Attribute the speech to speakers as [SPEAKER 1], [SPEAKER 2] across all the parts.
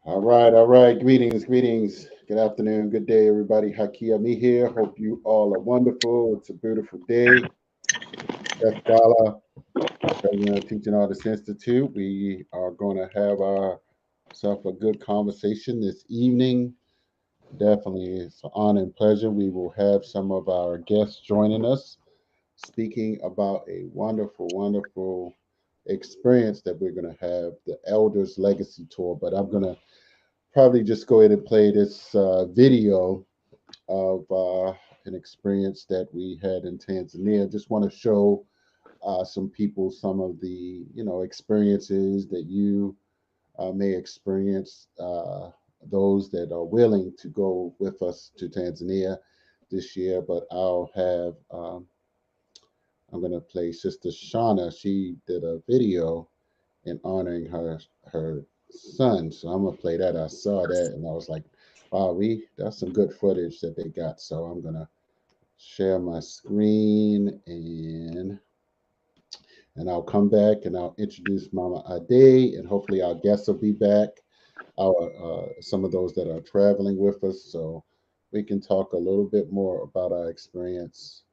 [SPEAKER 1] All right. Greetings. Good afternoon, good day, everybody. Hakia Me here. Hope you all are wonderful. It's a beautiful day. Chef Dala, President of Teaching Artists Institute. We are going to have ourselves a good conversation this evening. Definitely, it's an honor and pleasure. We will have some of our guests joining us, speaking about a wonderful experience that we're going to have, the Elders Legacy Tour. But I'm going to probably just go ahead and play this video of an experience that we had in Tanzania. Just want to show some people some of the experiences that you may experience. Those that are willing to go with us to Tanzania this year, but I'm going to play Sister Shauna. She did a video in honoring her son. So I'm gonna play that. I saw that and I was like, wow, we that's some good footage that they got. So I'm gonna share my screen and I'll come back and I'll introduce Mama Ade and hopefully our guests will be back. Our some of those that are traveling with us, so we can talk a little bit more about our experience.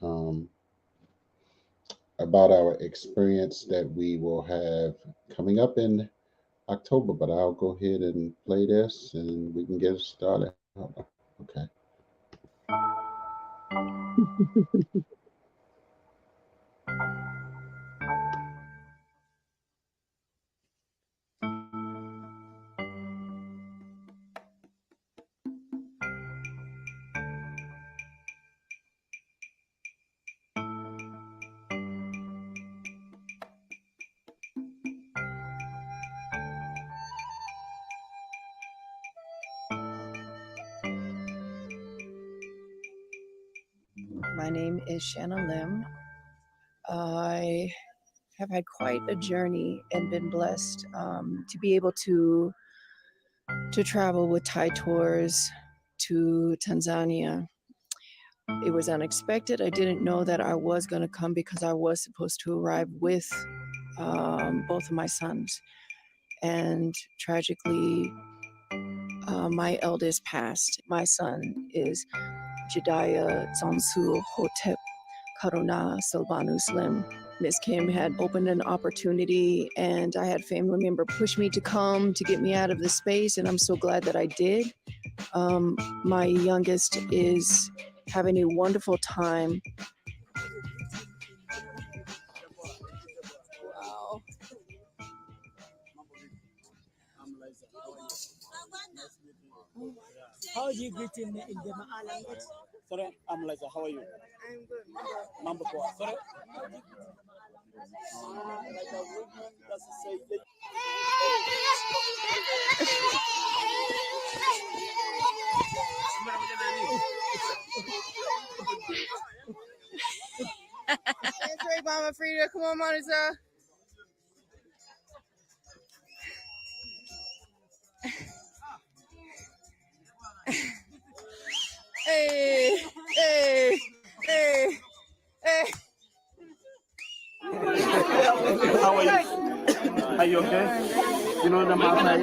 [SPEAKER 1] Um, about our experience that we will have coming up in October, but I'll go ahead and play this and we can get it started. Okay.
[SPEAKER 2] My name is Shanna Lim. I have had quite a journey and been blessed to be able to travel with Thai tours to Tanzania. It was unexpected. I didn't know that I was going to come because I was supposed to arrive with both of my sons. And tragically, my eldest passed. My son is Jediah Zonsu Hotep Karuna Silvanu Slim. Miss Kim had opened an opportunity and I had family member push me to come to get me out of the space, and I'm so glad that I did. My youngest is having a wonderful time. Wow.
[SPEAKER 3] How do you greet in the Maa language? Sorry, I'm Liza. How are you? I'm good. Mambo poa. Sorry.
[SPEAKER 4] That's right, Mama Frida. Come on, Monica. Hey, hey, hey, hey.
[SPEAKER 3] How are you? Are you okay? You know the Maasai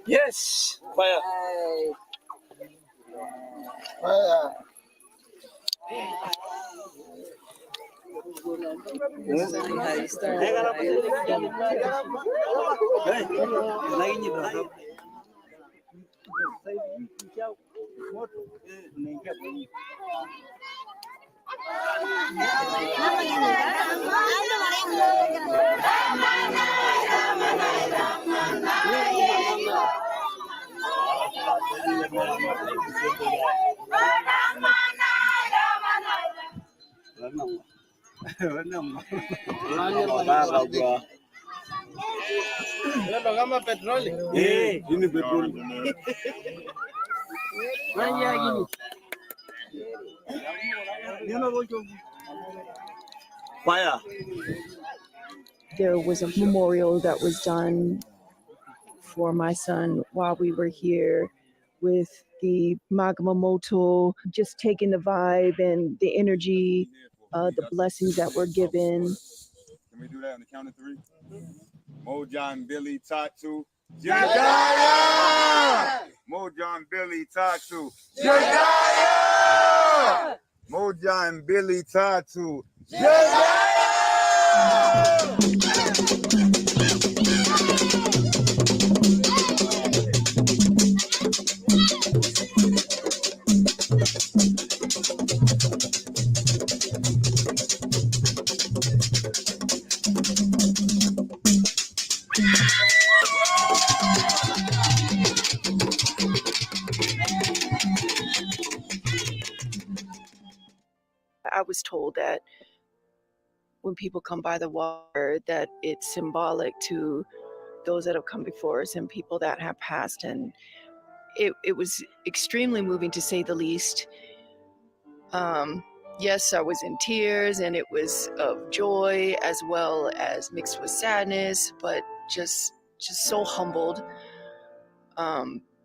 [SPEAKER 3] Yes. Fire. Fire. Kama petroli. Ini petroli. Fire.
[SPEAKER 2] There was a memorial that was done for my son while we were here with the magma moto, just taking the vibe and the energy, the blessings that were given.
[SPEAKER 5] Can we do that on the count of three? Mojan, Billy, Tatu. Jediah! Mojan, Billy, Tatu. Jediah! Mojan, Billy, Tatu. Jediah!
[SPEAKER 2] I was told that when people come by the water, that it's symbolic to those that have come before us and people that have passed. And it was extremely moving, to say the least. Yes, I was in tears, and it was of joy as well as mixed with sadness, but just so humbled.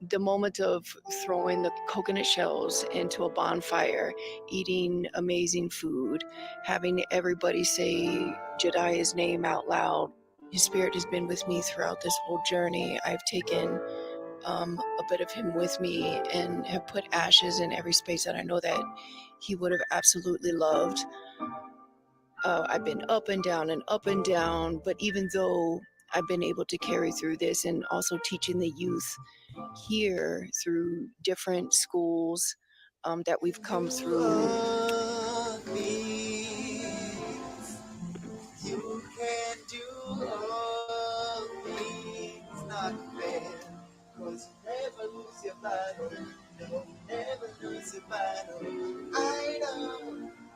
[SPEAKER 2] The moment of throwing the coconut shells into a bonfire, eating amazing food, having everybody say Jediah's name out loud. His spirit has been with me throughout this whole journey. I've taken a bit of him with me and have put ashes in every space that I know that he would have absolutely loved. I've been up and down, but even though I've been able to carry through this, and also teaching the youth here through different schools that we've come through.
[SPEAKER 6] You can do all things, not fair, 'cause you never lose your battle, no, never lose your battle.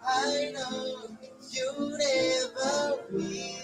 [SPEAKER 6] I know, you never will.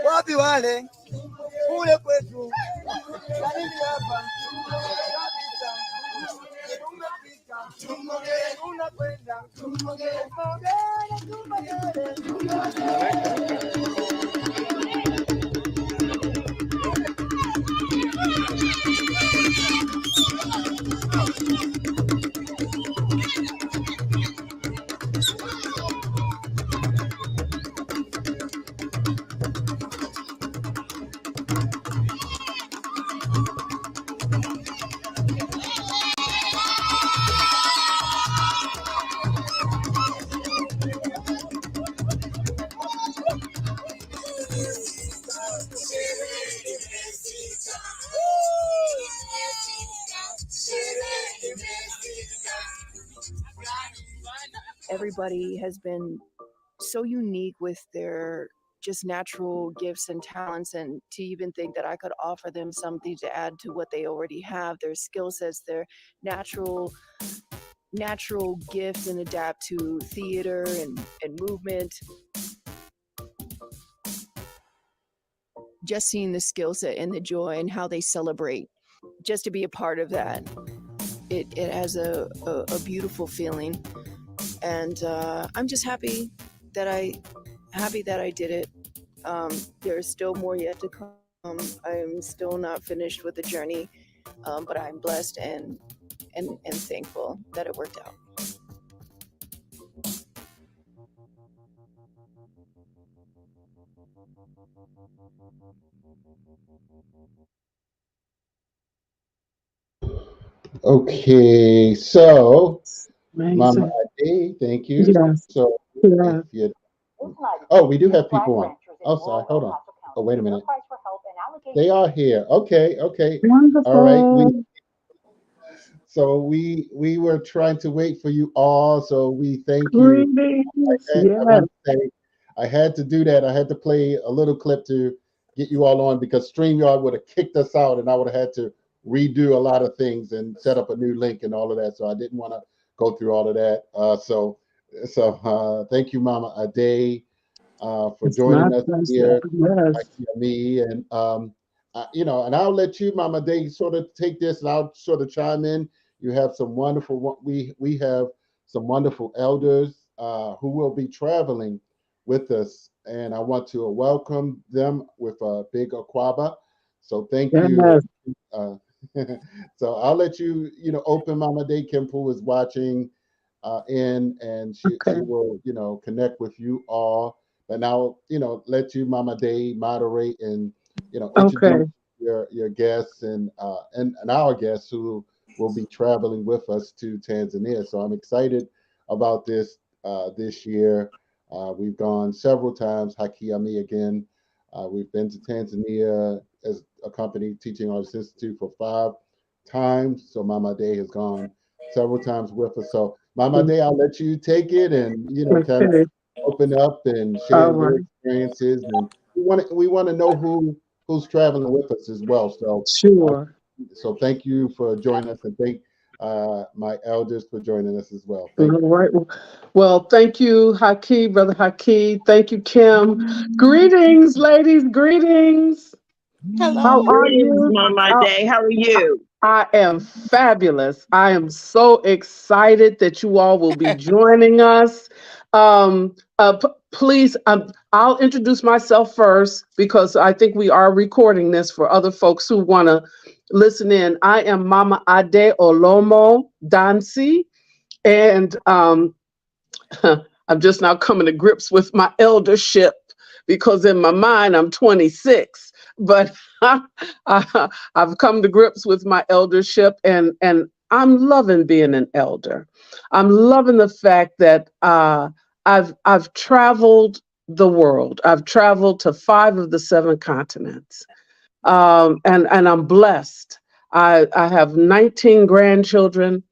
[SPEAKER 6] Wapi wale kule kwetu hapa tunakwenda
[SPEAKER 2] Everybody has been so unique with their just natural gifts and talents, and to even think that I could offer them something to add to what they already have, their skill sets, their natural gifts, and adapt to theater and movement. Just seeing the skill set and the joy and how they celebrate, just to be a part of that. it has a beautiful feeling, and I'm just happy that I did it. There's still more yet to come. I'm still not finished with the journey, but I'm blessed and thankful that it worked out.
[SPEAKER 1] Okay, so Mama
[SPEAKER 7] Amazing.
[SPEAKER 1] Ade, thank you.
[SPEAKER 7] Yes.
[SPEAKER 1] So if
[SPEAKER 7] Yeah.
[SPEAKER 1] you, oh, we do have people on. Oh, sorry, hold on. Oh, wait a minute. They are here. Okay, okay. All right.
[SPEAKER 7] Wonderful.
[SPEAKER 1] We were trying to wait for you all. So we thank you.
[SPEAKER 7] Greetings.
[SPEAKER 1] I
[SPEAKER 7] Yes.
[SPEAKER 1] want to say I had to do that. I had to play a little clip to get you all on because StreamYard would have kicked us out and I would have had to redo a lot of things and set up a new link and all of that. So I didn't want to go through all of that. Thank you, Mama Ade, for
[SPEAKER 7] It's my
[SPEAKER 1] joining us
[SPEAKER 7] pleasure.
[SPEAKER 1] here.
[SPEAKER 7] Yes.
[SPEAKER 1] Me and and I'll let you, Mama Day, sort of take this, and I'll sort of chime in. You have some wonderful. We have some wonderful elders who will be traveling with us, and I want to welcome them with a big Aquaba. So thank you.
[SPEAKER 7] Yes.
[SPEAKER 1] Uh, so I'll let you, open. Mama Day Kimpool is watching in, and she
[SPEAKER 7] Okay.
[SPEAKER 1] will, connect with you all. But now, let you, Mama Day, moderate and introduce
[SPEAKER 7] Okay.
[SPEAKER 1] your guests and our guests who will be traveling with us to Tanzania. So I'm excited about this year. We've gone several times. Haki Ami again. We've been to Tanzania as a company, Teaching Artists Institute, for 5 times. So Mama Day has gone several times with us. So Mama Day, I'll let you take it and kind of
[SPEAKER 7] Okay.
[SPEAKER 1] open up and
[SPEAKER 7] All
[SPEAKER 1] share your
[SPEAKER 7] right.
[SPEAKER 1] experiences. And we want to know who's traveling with us as well. Uh,
[SPEAKER 7] Sure.
[SPEAKER 1] so thank you for joining us, and thank my elders for joining us as well.
[SPEAKER 7] All
[SPEAKER 1] Thank you.
[SPEAKER 7] right. Well, thank you, Haki, Brother Haki. Thank you, Kim. Greetings, ladies. Greetings. How
[SPEAKER 3] Hello.
[SPEAKER 7] are
[SPEAKER 8] Greetings,
[SPEAKER 7] you?
[SPEAKER 8] Mama
[SPEAKER 7] I,
[SPEAKER 8] Day. How are you?
[SPEAKER 7] I am fabulous. I am so excited that you all will be joining us. Please, I'll introduce myself first because I think we are recording this for other folks who want to listen in. I am Mama Ade Olomo Dansi, and I'm just now coming to grips with my eldership because in my mind I'm 26, but I've come to grips with my eldership, and I'm loving being an elder. I'm loving the fact that I've traveled the world. I've traveled to 5 of the 7 continents, and I'm blessed. I have 19 grandchildren.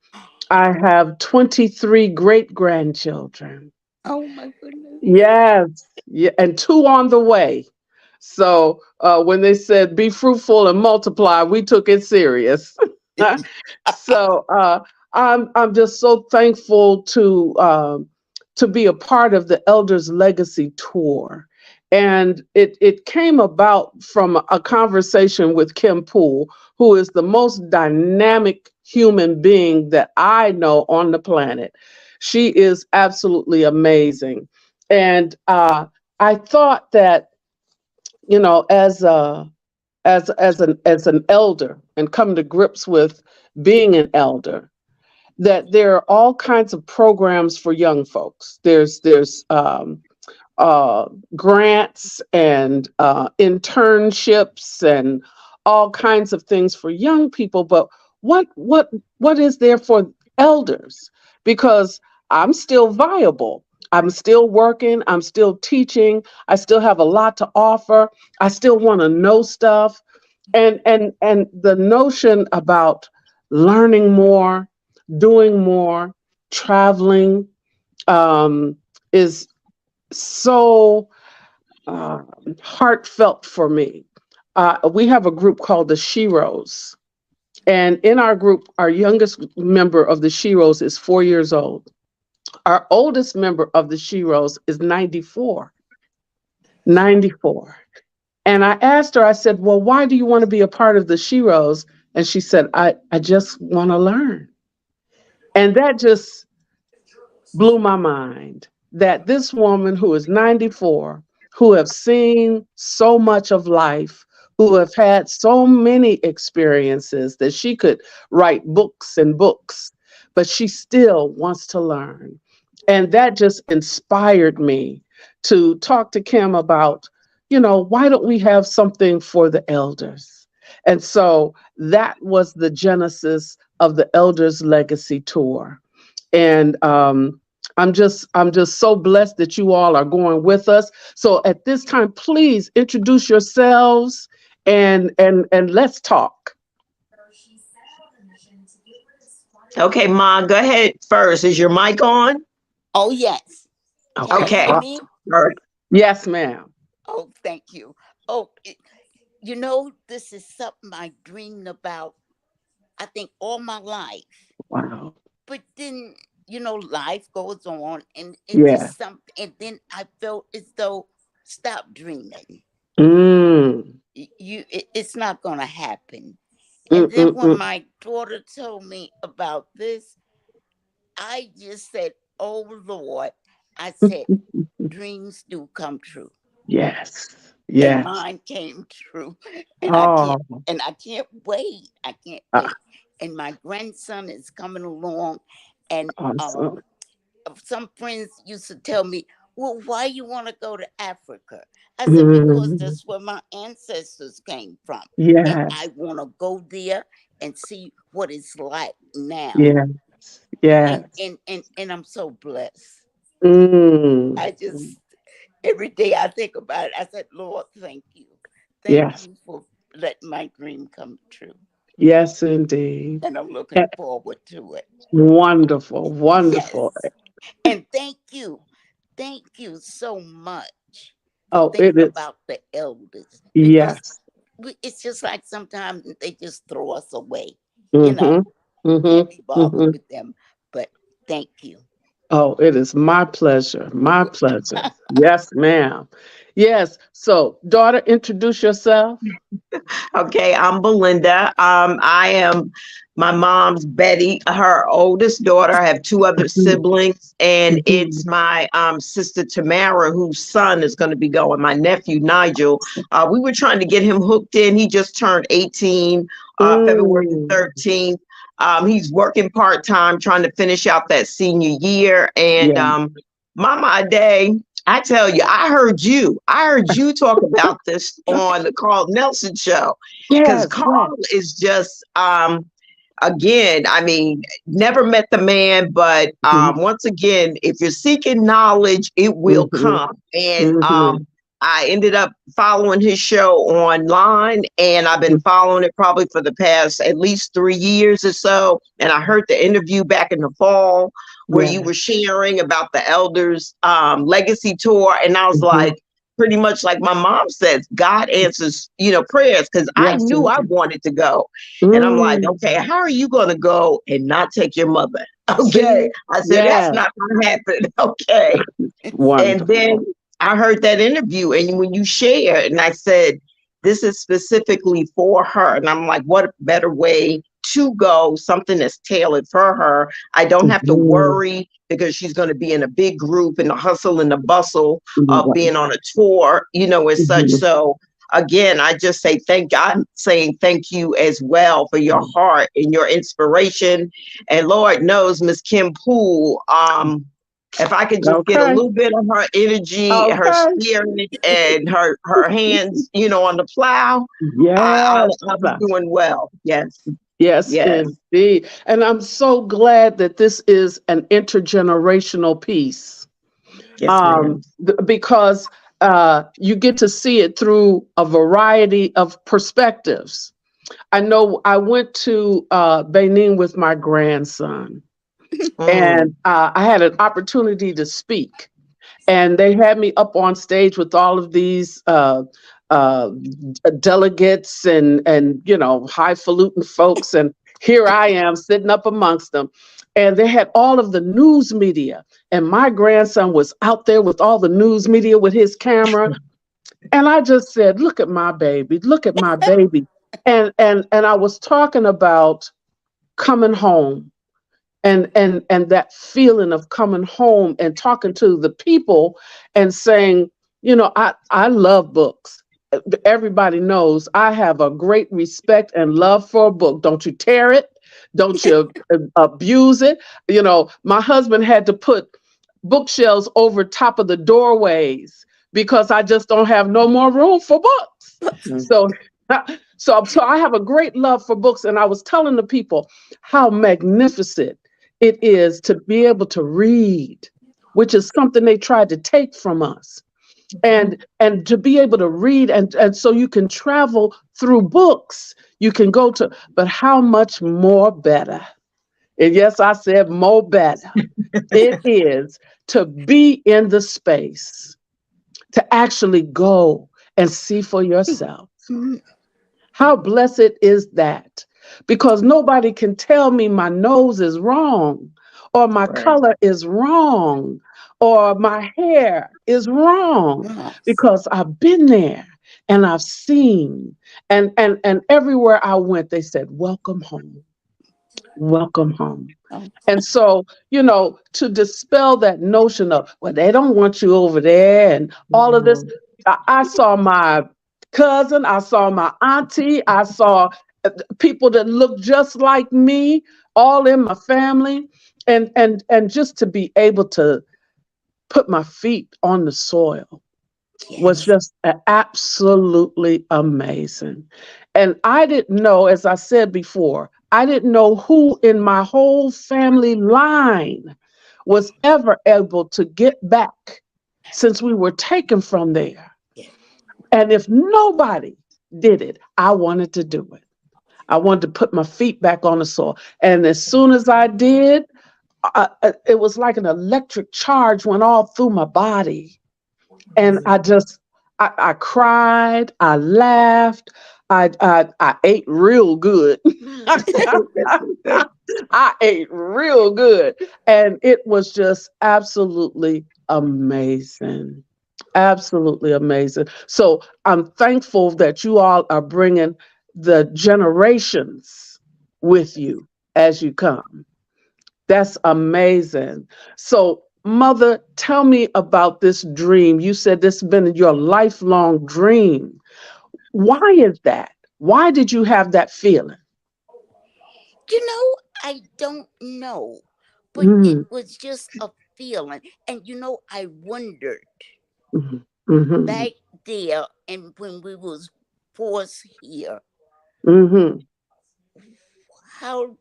[SPEAKER 7] I have 23 great grandchildren.
[SPEAKER 3] Oh my goodness.
[SPEAKER 7] Yes, yeah, and 2 on the way. So when they said be fruitful and multiply, we took it serious. So I'm just so thankful to be a part of the Elders Legacy Tour. And it came about from a conversation with Kim Poole, who is the most dynamic human being that I know on the planet. She is absolutely amazing. And I thought that, as an elder and come to grips with being an elder, that there are all kinds of programs for young folks. There's grants and internships and all kinds of things for young people. But what is there for elders? Because I'm still viable. I'm still working. I'm still teaching. I still have a lot to offer. I still want to know stuff. And the notion about learning more, doing more, traveling, is so uh, heartfelt for me. We have a group called the Sheroes. And in our group, our youngest member of the Sheroes is 4 years old. Our oldest member of the Sheroes is 94. 94. And I asked her, I said, well, why do you want to be a part of the Sheroes? And she said, I just want to learn. And that just blew my mind, that this woman who is 94, who have seen so much of life, who have had so many experiences that she could write books and books, but she still wants to learn. And that just inspired me to talk to Kim about, why don't we have something for the elders? And so that was the genesis of the Elders Legacy Tour. And I'm just so blessed that you all are going with us. So at this time, please introduce yourselves and let's talk.
[SPEAKER 8] Okay, Ma, go ahead first. Is your mic on?
[SPEAKER 3] Oh, yes. Can you
[SPEAKER 7] Okay.
[SPEAKER 8] Okay.
[SPEAKER 3] hear
[SPEAKER 8] All
[SPEAKER 3] me?
[SPEAKER 8] right.
[SPEAKER 7] Yes, ma'am.
[SPEAKER 3] Oh, thank you. Oh, this is something I dreamed about, I think, all my life.
[SPEAKER 7] Wow.
[SPEAKER 3] But then, life goes on, and it's
[SPEAKER 7] Yeah.
[SPEAKER 3] just something. And then I felt as though, stop dreaming.
[SPEAKER 7] Mm.
[SPEAKER 3] It's not going to happen.
[SPEAKER 7] Mm,
[SPEAKER 3] And then
[SPEAKER 7] mm,
[SPEAKER 3] when
[SPEAKER 7] mm.
[SPEAKER 3] my daughter told me about this, I just said, "Oh Lord," I said, "Dreams do come true."
[SPEAKER 7] Yes.
[SPEAKER 3] And
[SPEAKER 7] Yes.
[SPEAKER 3] mine came true. And I
[SPEAKER 7] Oh,
[SPEAKER 3] can't and I can't wait. I can't
[SPEAKER 7] ah,
[SPEAKER 3] wait. And my grandson is coming along, and
[SPEAKER 7] awesome.
[SPEAKER 3] some friends used to tell me, "Well, why you want to go to Africa?" I said, "Because
[SPEAKER 7] Mm.
[SPEAKER 3] that's where my ancestors came from, and
[SPEAKER 7] Yes.
[SPEAKER 3] I want to go there and see what it's like now."
[SPEAKER 7] Yes.
[SPEAKER 3] And
[SPEAKER 7] Yes.
[SPEAKER 3] and and, and I'm so blessed.
[SPEAKER 7] Mm.
[SPEAKER 3] I just every day I think about it, I said, "Lord, thank you. Thank
[SPEAKER 7] Yes.
[SPEAKER 3] you for letting my dream come true."
[SPEAKER 7] Yes, indeed.
[SPEAKER 3] And I'm looking
[SPEAKER 7] Eh,
[SPEAKER 3] forward to it.
[SPEAKER 7] Wonderful. Wonderful.
[SPEAKER 3] Yes. And thank you. Thank you so much for
[SPEAKER 7] Oh, it
[SPEAKER 3] thinking
[SPEAKER 7] is.
[SPEAKER 3] about the elders, because
[SPEAKER 7] Yes.
[SPEAKER 3] it's just like sometimes they just throw us away. You know,
[SPEAKER 7] Mm-hmm.
[SPEAKER 3] can't be
[SPEAKER 7] Mm-hmm.
[SPEAKER 3] bothered
[SPEAKER 7] Mm-hmm.
[SPEAKER 3] with them. But thank you.
[SPEAKER 7] Oh, it is my pleasure. My pleasure. Yes, ma'am. Yes. So, daughter, introduce yourself.
[SPEAKER 8] Okay, I'm Belinda. I am my mom's Betty, her oldest daughter. I have two other siblings, and
[SPEAKER 7] Mhm.
[SPEAKER 8] it's my sister Tamara, whose son is going to be going. My nephew Nigel. We were trying to get him hooked in. He just turned 18, February the
[SPEAKER 7] Mm.
[SPEAKER 8] 13th. He's working part time, trying to finish out that senior year. And
[SPEAKER 7] Yeah.
[SPEAKER 8] Mama Ade, I tell you, I heard you. I heard you talk about this on the Carl Nelson show. Because
[SPEAKER 7] Yes. Yes.
[SPEAKER 8] Carl is just again, I mean, never met the man, but once again, if you're seeking knowledge, it will
[SPEAKER 7] Mm-hmm.
[SPEAKER 8] come. And
[SPEAKER 7] Mm-hmm.
[SPEAKER 8] I ended up following his show online, and I've been following it probably for the past at least 3 years or so. And I heard the interview back in the fall where you
[SPEAKER 7] Yeah.
[SPEAKER 8] were sharing about the elders legacy tour, and I was
[SPEAKER 7] Mm-hmm.
[SPEAKER 8] like, pretty much like my mom says, God answers, prayers, because I
[SPEAKER 7] Yes.
[SPEAKER 8] knew I wanted to go. And I'm like,
[SPEAKER 7] Mm.
[SPEAKER 8] okay, how are you going to go and not take your mother?
[SPEAKER 7] See?
[SPEAKER 8] Okay. I said, that's
[SPEAKER 7] Yes.
[SPEAKER 8] not going to happen. Okay. And then
[SPEAKER 7] Wonderful.
[SPEAKER 8] I heard that interview, and when you shared, and I said, this is specifically for her. And I'm like, what better way to go? Something that's tailored for her. I don't have to
[SPEAKER 7] Mhm.
[SPEAKER 8] worry because she's going to be in a big group and the hustle and the bustle of
[SPEAKER 7] Mhm.
[SPEAKER 8] being on a tour, as such.
[SPEAKER 7] Mhm.
[SPEAKER 8] So again, I just say thank God, I'm saying thank you as well for your heart and your inspiration. And Lord knows, Miss Kim Poole, if I could just get a
[SPEAKER 7] Okay.
[SPEAKER 8] little bit of her energy, her
[SPEAKER 7] Okay.
[SPEAKER 8] spirit, and her hands, on the plow,
[SPEAKER 7] Yes.
[SPEAKER 8] I'll be doing well. Yes,
[SPEAKER 7] Yes,
[SPEAKER 8] yes,
[SPEAKER 7] indeed. And I'm so glad that this is an intergenerational piece,
[SPEAKER 8] yes, ma'am.
[SPEAKER 7] because you get to see it through a variety of perspectives. I know I went to Benin with my grandson, and
[SPEAKER 8] Mm,
[SPEAKER 7] I had an opportunity to speak. And they had me up on stage with all of these uh, delegates and highfalutin folks, and here I am sitting up amongst them, and they had all of the news media, and my grandson was out there with all the news media with his camera, and I just said, "Look at my baby! Look at my baby!" And I was talking about coming home and that feeling of coming home and talking to the people and saying, I love books. Everybody knows I have a great respect and love for a book. Don't you tear it. Don't you abuse it. My husband had to put bookshelves over top of the doorways because I just don't have no more room for books. So, so I have a great love for books. And I was telling the people how magnificent it is to be able to read, which is something they tried to take from us. And to be able to read, and so you can travel through books, you can go to, but how much more better, and yes, I said more better, it is to be in the space, to actually go and see for yourself. How blessed is that? Because nobody can tell me my nose is wrong, or my color is wrong, or my hair is wrong,
[SPEAKER 3] Yes.
[SPEAKER 7] because I've been there and I've seen. And everywhere I went, they said, "Welcome home. Welcome home."
[SPEAKER 3] Oh,
[SPEAKER 7] And so, to dispel that notion of, well, they don't want you over there and all of this. I saw my cousin, I saw my auntie, I saw people that looked just like me, all in my family. And just to be able to put my feet on the soil was
[SPEAKER 3] yes.
[SPEAKER 7] just absolutely amazing. And I didn't know, as I said before, I didn't know who in my whole family line was ever able to get back since we were taken from there.
[SPEAKER 3] Yeah.
[SPEAKER 7] And if nobody did it, I wanted to do it. I wanted to put my feet back on the soil. And as soon as I did, it was like an electric charge went all through my body. And I cried, I laughed, I ate real good. I ate real good. And it was just absolutely amazing. Absolutely amazing. So I'm thankful that you all are bringing the generations with you as you come. That's amazing. So, Mother, tell me about this dream. You said this has been your lifelong dream. Why is that? Why did you have that feeling?
[SPEAKER 3] I don't know, but it
[SPEAKER 7] Mm,
[SPEAKER 3] was just a feeling. And I wondered
[SPEAKER 7] mhm, mhm,
[SPEAKER 3] back there and when we was forced here,
[SPEAKER 7] mhm,
[SPEAKER 3] how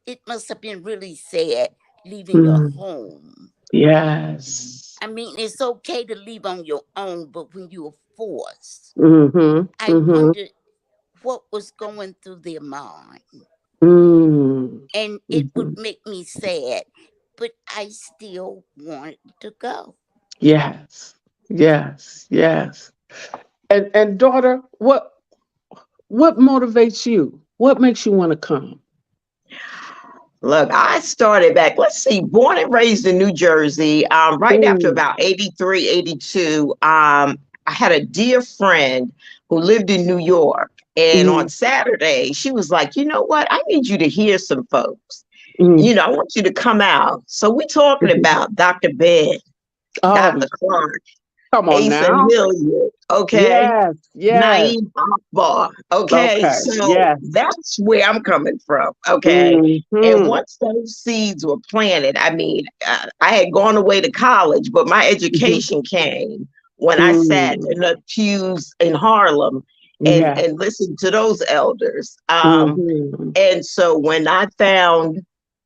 [SPEAKER 3] it must have been really sad leaving your
[SPEAKER 7] mhm.
[SPEAKER 3] home.
[SPEAKER 7] Yes.
[SPEAKER 3] I mean, it's okay to leave on your own, but when you were forced,
[SPEAKER 7] Mhm,
[SPEAKER 3] I
[SPEAKER 7] mhm,
[SPEAKER 3] wondered what was going through their mind.
[SPEAKER 7] mm,
[SPEAKER 3] And it would
[SPEAKER 7] mhm.
[SPEAKER 3] make me sad, but I still wanted to go.
[SPEAKER 7] Yes. Yes. Yes. And daughter, what motivates you? What makes you want to come?
[SPEAKER 8] Look, I started back, let's see, born and raised in New Jersey, right after
[SPEAKER 7] Mm,
[SPEAKER 8] about 83, 82. I had a dear friend who lived in New York. And on
[SPEAKER 7] mm,
[SPEAKER 8] Saturday, she was like, you know what? I need you to hear some folks.
[SPEAKER 7] mm,
[SPEAKER 8] I want you to come out. So we're talking
[SPEAKER 7] mhm.
[SPEAKER 8] about Dr. Ben,
[SPEAKER 7] Oh,
[SPEAKER 8] Dr. Clark,
[SPEAKER 7] come on
[SPEAKER 8] Asa
[SPEAKER 7] now.
[SPEAKER 8] Hilliard, okay?
[SPEAKER 7] Yes, yes.
[SPEAKER 8] Naeem Akbar. Okay,
[SPEAKER 7] Okay,
[SPEAKER 8] so
[SPEAKER 7] yes.
[SPEAKER 8] that's where I'm coming from. Okay, and
[SPEAKER 7] Mm-hmm.
[SPEAKER 8] once those seeds were planted, I mean, I had gone away to college, but my
[SPEAKER 7] Hmm.
[SPEAKER 8] education came when I sat
[SPEAKER 7] Mm,
[SPEAKER 8] in the pews in Harlem
[SPEAKER 7] yes.
[SPEAKER 8] and listened to those elders.
[SPEAKER 7] Mm-hmm.
[SPEAKER 8] And so when I found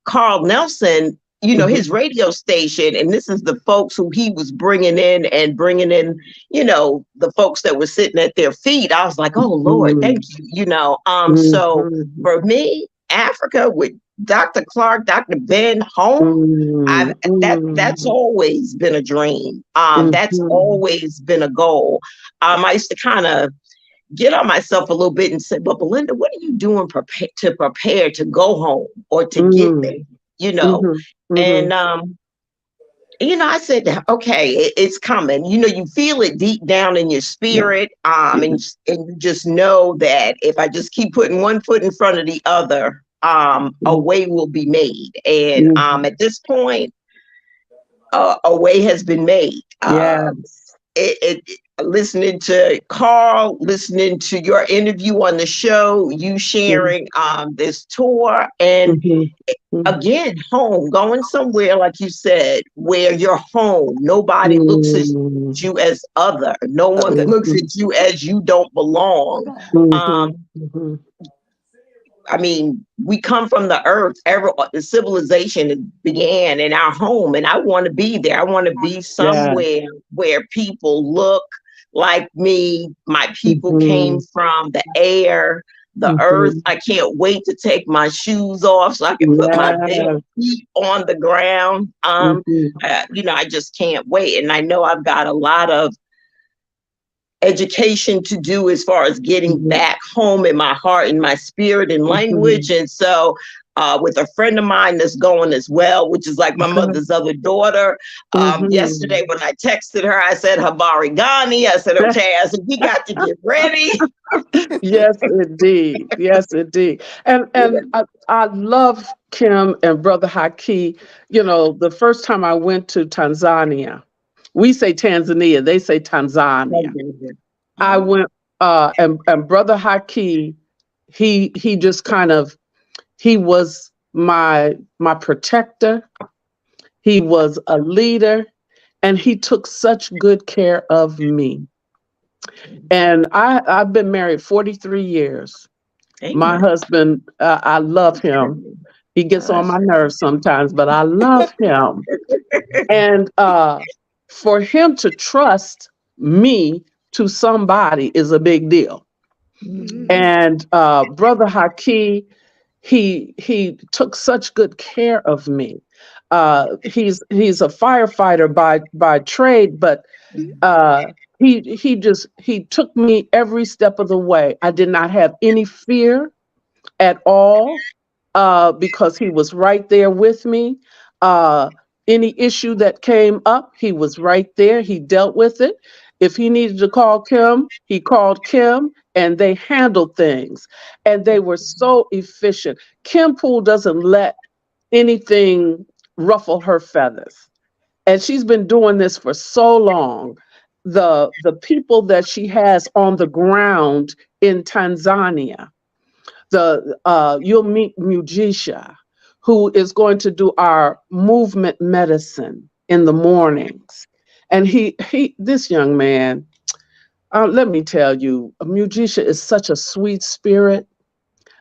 [SPEAKER 8] Carl Nelson, his
[SPEAKER 7] Mm-hmm.
[SPEAKER 8] radio station, and this is the folks who he was bringing in and bringing in, the folks that were sitting at their feet. I was like, oh Lord, thank you. So
[SPEAKER 7] Mm-hmm.
[SPEAKER 8] for me, Africa with Dr. Clark, Dr. Ben home, that's
[SPEAKER 7] Mm-hmm.
[SPEAKER 8] always been a dream. That's
[SPEAKER 7] Mm-hmm.
[SPEAKER 8] always been a goal. I used to kind of get on myself a little bit and say, but Belinda, what are you doing to prepare to go home or to get there? You know,
[SPEAKER 7] Mm-hmm. Mm-hmm.
[SPEAKER 8] and I said, okay, it's coming. You feel it deep down in your
[SPEAKER 7] Yeah.
[SPEAKER 8] spirit, and you just know that if I just keep putting one foot in front of the other, a way will be made. And
[SPEAKER 7] Mhm.
[SPEAKER 8] at this point, a way has been made.
[SPEAKER 7] Yes.
[SPEAKER 8] Listening to Carl, listening to your interview on the show, you sharing this tour, and
[SPEAKER 7] Mhm. Mhm.
[SPEAKER 8] again, home, going somewhere like you said, where you're home. Nobody looks at
[SPEAKER 7] Mhm.
[SPEAKER 8] you as other. No one
[SPEAKER 2] Other.
[SPEAKER 8] looks
[SPEAKER 7] Mhm.
[SPEAKER 8] at you as you don't belong. Um,
[SPEAKER 7] Mhm. Mhm.
[SPEAKER 8] I mean, we come from the earth. The civilization began in our home, and I want to be there. I want to be
[SPEAKER 7] Yeah.
[SPEAKER 8] somewhere where people look like me. My people came
[SPEAKER 7] Mhm.
[SPEAKER 8] from the air, the earth.
[SPEAKER 7] Mhm.
[SPEAKER 8] I can't wait to take my shoes off so I can put my big
[SPEAKER 7] Yeah.
[SPEAKER 8] feet on the ground.
[SPEAKER 7] Mhm.
[SPEAKER 8] I just can't wait, and I know I've got a lot of education to do as far as getting
[SPEAKER 7] Mhm.
[SPEAKER 8] back home in my heart and my spirit and language.
[SPEAKER 7] Mhm.
[SPEAKER 8] And so, with a friend of mine that's going as well, which is like my
[SPEAKER 7] Okay.
[SPEAKER 8] mother's other daughter. Yesterday,
[SPEAKER 7] Mhm.
[SPEAKER 8] when I texted her, I said, Habari Ghani. I said, okay, I said, we got to get ready.
[SPEAKER 7] Yes, indeed. Yes, indeed. And I love Kim and Brother Haki. You know, the first time I went to Tanzania, we say Tanzania, they say Tanzania. I
[SPEAKER 8] Oh,
[SPEAKER 7] went and Brother Haki, he just kind of he was my protector. He was a leader and he took such good care of me. And I've been married 43 years. My
[SPEAKER 8] amen.
[SPEAKER 7] husband, I love him. He gets on my nerves sometimes, but I love him. And for him to trust me to somebody is a big deal.
[SPEAKER 2] Mhm.
[SPEAKER 7] And Brother Haki, he took such good care of me. He's a firefighter by trade, but uh, he took me every step of the way. I did not have any fear at all because he was right there with me. Uh, any issue that came up, he was right there. He dealt with it. If he needed to call Kim, he called Kim and they handled things. And they were so efficient. Kim Poole doesn't let anything ruffle her feathers. And she's been doing this for so long. The people that she has on the ground in Tanzania, you'll meet Mujisha, who is going to do our movement medicine in the mornings. And he this young man, let me tell you, Mujisha is such a sweet spirit,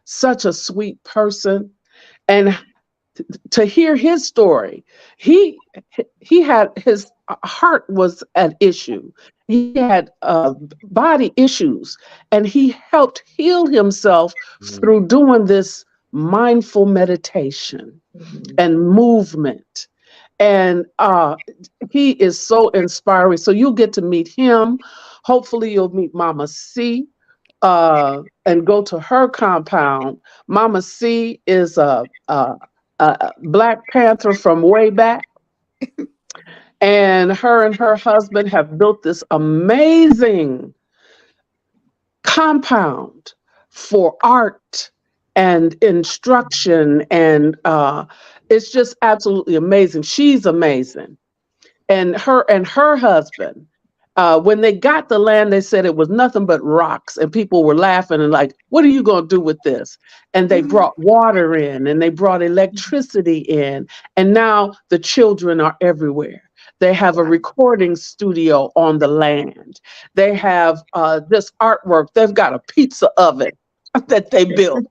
[SPEAKER 7] such a sweet person. And to hear his story, he he had his heart was at issue. He had body issues, and he helped heal himself through doing this mindful meditation and movement. And he is so inspiring. So you'll get to meet him. Hopefully, you'll meet Mama C and go to her compound. Mama C is a Black Panther from way back, and her husband have built this amazing compound for art and instruction, and it's just absolutely amazing. She's amazing, and her husband. When they got the land, they said it was nothing but rocks, and people were laughing and like, "What are you going to do with this?" And they brought water in, and they brought electricity in, and now the children are everywhere. They have a recording studio on the land. They have this artwork. They've got a pizza oven that they built,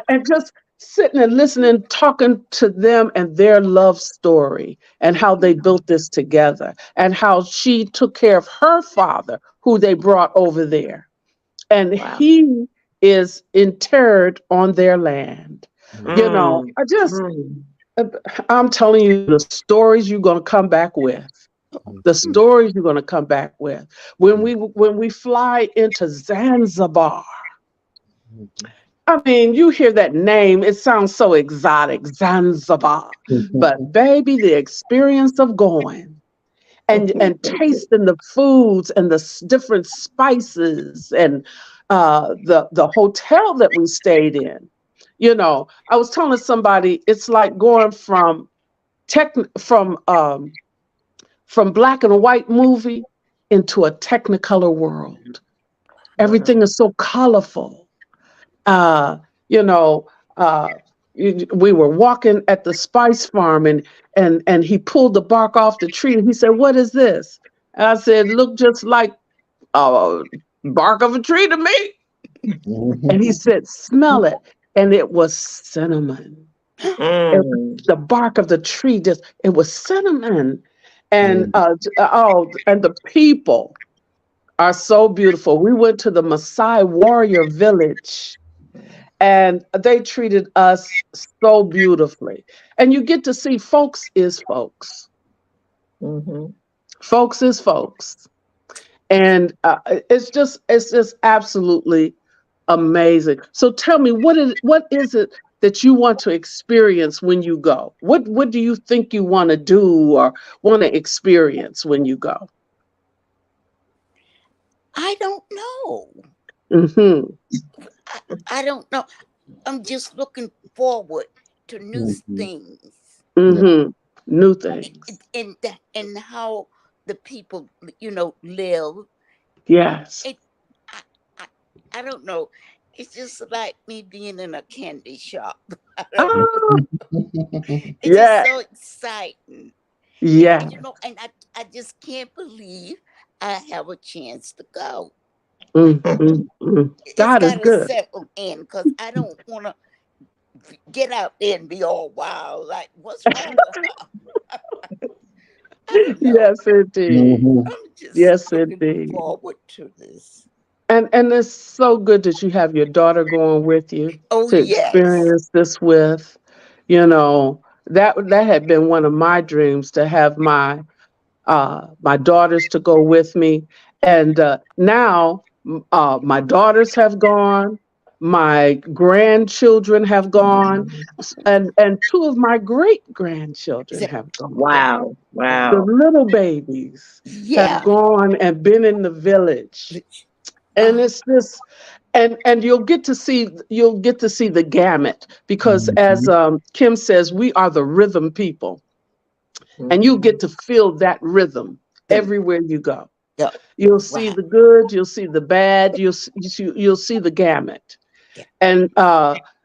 [SPEAKER 7] and just sitting and listening, talking to them and their love story and how they built this together and how she took care of her father, who they brought over there. And
[SPEAKER 8] Wow.
[SPEAKER 7] he is interred on their land. You know,
[SPEAKER 8] Mm, mm,
[SPEAKER 7] I'm telling you the stories you're going to come back with. The stories you're going to come back with. When we fly into Zanzibar, I mean, you hear that name, it sounds so exotic, Zanzibar. But baby, the experience of going and tasting the foods and the different spices and the hotel that we stayed in. I was telling somebody it's like going tech from black and white movie into a technicolor world. Everything is so colorful. Uh, you know, uh, we were walking at the spice farm, and he pulled the bark off the tree, and he said, "What is this?" And I said, "Look just like bark of a tree to me." And he said, "Smell it," and it was cinnamon. It, the bark of the tree it was cinnamon, and and the people are so beautiful. We went to the Maasai warrior village, and they treated us so beautifully. And you get to see folks is folks. Folks is folks. And it's just absolutely amazing. So tell me, what is it that you want to experience when you go? What do you think you want to do or want to experience when you go?
[SPEAKER 3] I don't know.
[SPEAKER 7] Mm-hmm.
[SPEAKER 3] I don't know. I'm just looking forward to new things.
[SPEAKER 7] Mm-hmm. New things.
[SPEAKER 3] And how the people, live.
[SPEAKER 7] Yes.
[SPEAKER 3] I don't know. It's just like me being in a candy shop.
[SPEAKER 7] Oh,
[SPEAKER 3] It's just
[SPEAKER 7] yeah.
[SPEAKER 3] so exciting.
[SPEAKER 7] Yeah.
[SPEAKER 3] And I just can't believe I have a chance to go. It's
[SPEAKER 7] God is
[SPEAKER 3] got to
[SPEAKER 7] good.
[SPEAKER 3] settle in because I don't want to get out there and be all wild. Like, what's wrong with her? I don't know.
[SPEAKER 7] Yes, indeed.
[SPEAKER 3] I'm just
[SPEAKER 7] Yes,
[SPEAKER 3] looking
[SPEAKER 7] indeed.
[SPEAKER 3] forward to this.
[SPEAKER 7] And it's so good that you have your daughter going with you
[SPEAKER 3] Oh,
[SPEAKER 7] to
[SPEAKER 3] yes.
[SPEAKER 7] experience this with. That had been one of my dreams, to have my daughters to go with me. And now my daughters have gone, my grandchildren have gone, and two of my great grandchildren have gone. The little babies have
[SPEAKER 3] Yeah.
[SPEAKER 7] gone and been in the village. And
[SPEAKER 3] Oh,
[SPEAKER 7] it's this, and you'll get to see the gamut, because as Kim says, we are the rhythm people, and you get to feel that rhythm
[SPEAKER 3] the,
[SPEAKER 7] everywhere you go.
[SPEAKER 3] the,
[SPEAKER 7] You'll see
[SPEAKER 3] right.
[SPEAKER 7] the good, you'll see the bad, you'll see the gamut.
[SPEAKER 3] Yeah.
[SPEAKER 7] And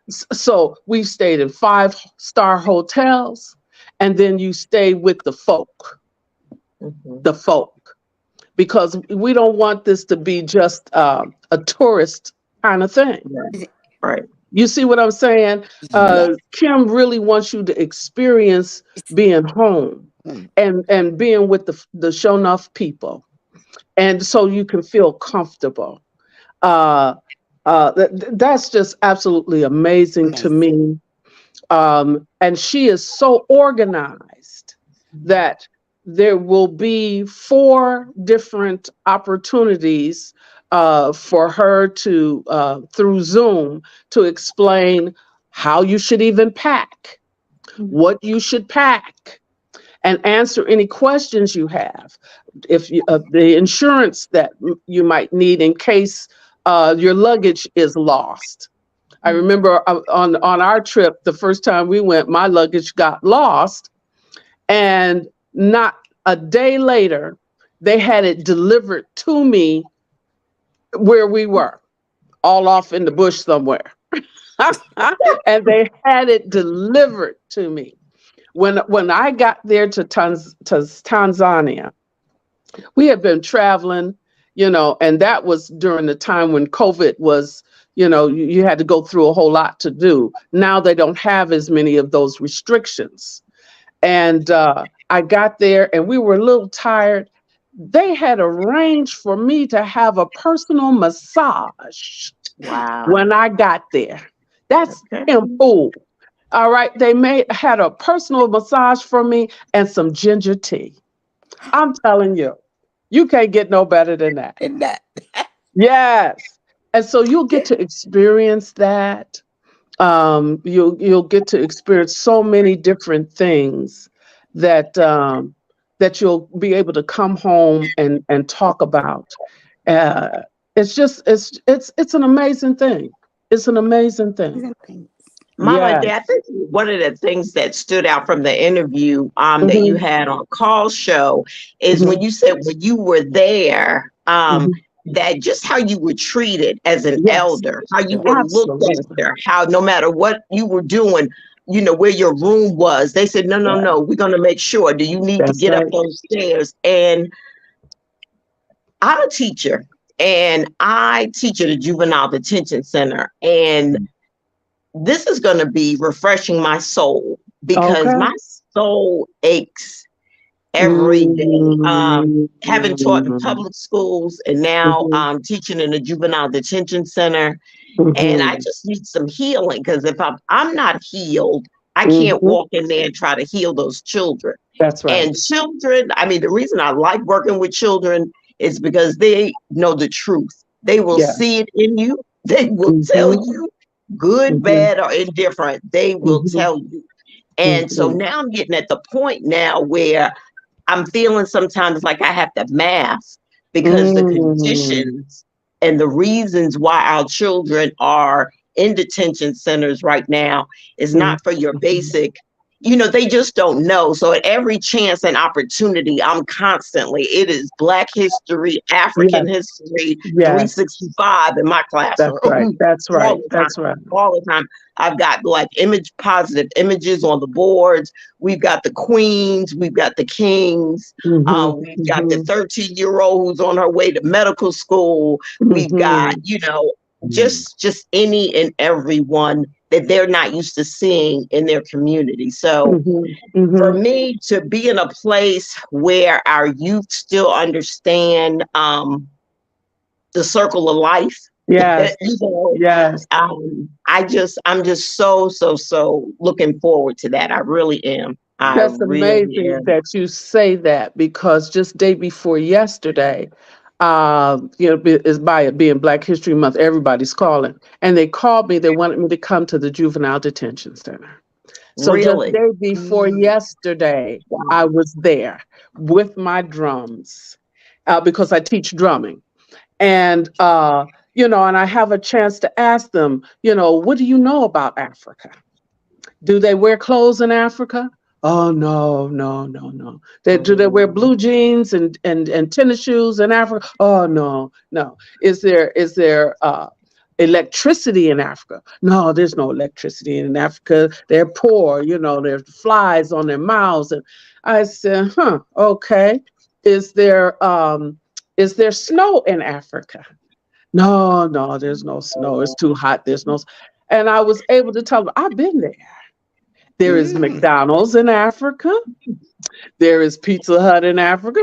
[SPEAKER 7] so we stayed in 5-star hotels, and then you stay with the folk, because we don't want this to be just a tourist kind of thing. You see what I'm saying?
[SPEAKER 3] Yes.
[SPEAKER 7] Kim really wants you to experience being home,
[SPEAKER 3] Mm,
[SPEAKER 7] and being with the show enough people, and so you can feel comfortable. Uh, that's just absolutely amazing to
[SPEAKER 3] amazing.
[SPEAKER 7] me. And she is so organized that there will be 4 different opportunities for her to, through Zoom, to explain how you should even pack, what you should pack, and answer any questions you have. If the insurance that you might need in case your luggage is lost. I remember on our trip, the first time we went, my luggage got lost, and not a day later, they had it delivered to me where we were, all off in the bush somewhere. And they had it delivered to me. When I got there to Tanzania, we had been traveling, and that was during the time when COVID was, you had to go through a whole lot to do. Now they don't have as many of those restrictions. And I got there, and we were a little tired. They had arranged for me to have a personal massage when I got there. That's Pool. All right. They had a personal massage for me and some ginger tea. I'm telling you, you can't get no better than that.
[SPEAKER 3] And that.
[SPEAKER 7] Yes. And so you'll get to experience that. You'll get to experience so many different things that you'll be able to come home and talk about. It's just it's an amazing thing. It's an amazing thing.
[SPEAKER 8] Mama and
[SPEAKER 7] Yes.
[SPEAKER 8] Dad, I think one of the things that stood out from the interview that you had on Call Show is when you said when you were there, that just how you were treated as an
[SPEAKER 7] Yes,
[SPEAKER 8] elder, how you were looked
[SPEAKER 7] absolutely.
[SPEAKER 8] after, how no matter what you were doing, you know, where your room was, they said, no, no,
[SPEAKER 7] Yeah,
[SPEAKER 8] no, we're going to make sure. Do you need to
[SPEAKER 7] that's
[SPEAKER 8] get up
[SPEAKER 7] right.
[SPEAKER 8] those stairs? And I'm a teacher and I teach at a juvenile detention center. And this is going to be refreshing my soul because
[SPEAKER 7] Okay.
[SPEAKER 8] my soul aches every day.
[SPEAKER 7] Mm-hmm.
[SPEAKER 8] Having taught in public schools and now teaching in a juvenile detention center, and I
[SPEAKER 7] Mm-hmm.
[SPEAKER 8] just need some healing because if I'm not healed, I can't
[SPEAKER 7] Mm-hmm.
[SPEAKER 8] walk in there and try to heal those children.
[SPEAKER 7] That's right.
[SPEAKER 8] And children, I mean, the reason I like working with children is because they know the truth. They will
[SPEAKER 7] Yeah.
[SPEAKER 8] see it in you. They will tell
[SPEAKER 7] Mm-hmm.
[SPEAKER 8] you, good,
[SPEAKER 7] Mm-hmm.
[SPEAKER 8] bad, or indifferent. They will
[SPEAKER 7] Mm-hmm.
[SPEAKER 8] tell you. And so
[SPEAKER 7] Mm-hmm.
[SPEAKER 8] now I'm getting at the point now where I'm feeling sometimes like I have to mask because the
[SPEAKER 7] Mm-hmm.
[SPEAKER 8] conditions and the reasons why our children are in detention centers right now is not for your basic, you know, they just don't know. So at every chance and opportunity, I'm constantly, it is Black history,
[SPEAKER 7] Yes.
[SPEAKER 8] African history,
[SPEAKER 7] Yes.
[SPEAKER 8] 365 in my
[SPEAKER 7] That's right.
[SPEAKER 8] classroom.
[SPEAKER 7] That's
[SPEAKER 8] All
[SPEAKER 7] right.
[SPEAKER 8] the time.
[SPEAKER 7] That's right.
[SPEAKER 8] All the time. I've got like positive images on the boards. We've got the queens, we've got the kings,
[SPEAKER 7] Mm-hmm.
[SPEAKER 8] we've got the
[SPEAKER 7] Mm-hmm.
[SPEAKER 8] 13-year-old who's on her way to medical school. We've got,
[SPEAKER 7] Mm-hmm.
[SPEAKER 8] you know, just any and every one that they're not used to seeing in their community. So
[SPEAKER 7] Mm-hmm.
[SPEAKER 8] for
[SPEAKER 7] Mm-hmm.
[SPEAKER 8] me to be in a place where our youth still understand the circle of life,
[SPEAKER 7] Yes.
[SPEAKER 8] you know,
[SPEAKER 7] Yes.
[SPEAKER 8] I'm just so looking forward to that. I really am. I
[SPEAKER 7] That's
[SPEAKER 8] really
[SPEAKER 7] amazing
[SPEAKER 8] am.
[SPEAKER 7] that you say that because just day before yesterday, is by it being Black History Month, everybody's calling. And they called me, they wanted me to come to the Juvenile Detention Center. So just
[SPEAKER 8] Really.
[SPEAKER 7] day before yesterday, I
[SPEAKER 8] Wow.
[SPEAKER 7] was there with my drums because I teach drumming. And, and I have a chance to ask them, what do you know about Africa? Do they wear clothes in Africa? Oh no, no, no, no. Do they wear blue jeans and tennis shoes in Africa? Oh no, no. Is there electricity in Africa? No, there's no electricity in Africa. They're poor, there's flies on their mouths. And I said, okay. Is there snow in Africa? No, no, there's no snow. It's too hot. And I was able to tell them, I've been there. There is McDonald's in Africa. There is Pizza Hut in Africa.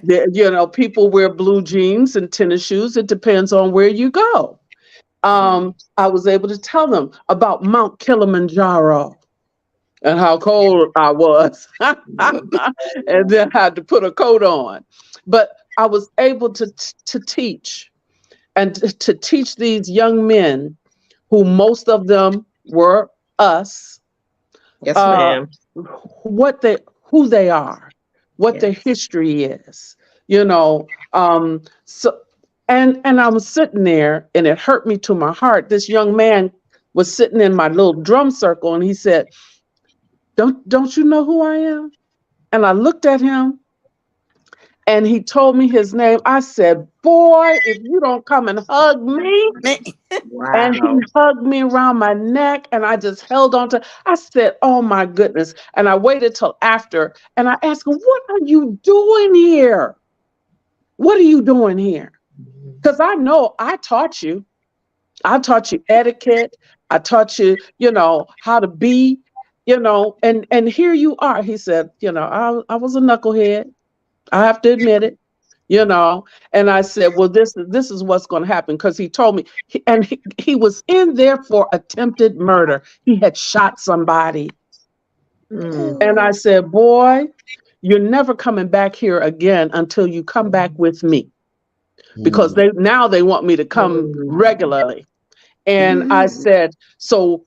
[SPEAKER 7] There, people wear blue jeans and tennis shoes. It depends on where you go. I was able to tell them about Mount Kilimanjaro and how cold I was. And then had to put a coat on. But I was able to teach and to teach these young men who most of them were us,
[SPEAKER 8] Yes,
[SPEAKER 7] uh,
[SPEAKER 8] ma'am.
[SPEAKER 7] who they are, what their
[SPEAKER 8] Yes.
[SPEAKER 7] history is, so and I was sitting there and it hurt me to my heart. This young man was sitting in my little drum circle and he said, don't you know who I am? And I looked at him and he told me his name. I said, boy, if you don't come and hug me. And he
[SPEAKER 8] Wow.
[SPEAKER 7] hugged me around my neck and I just held on to, I said, oh my goodness. And I waited till after and I asked him, what are you doing here? What are you doing here? Because I know I taught you. I taught you etiquette. I taught you, how to be, and here you are. He said, I was a knucklehead. I have to admit it, you know. And I said, well, this is what's going to happen because he told me, he was in there for attempted murder. He had shot somebody. And I said, boy, you're never coming back here again until you come back with me because they want me to come regularly. And I said, so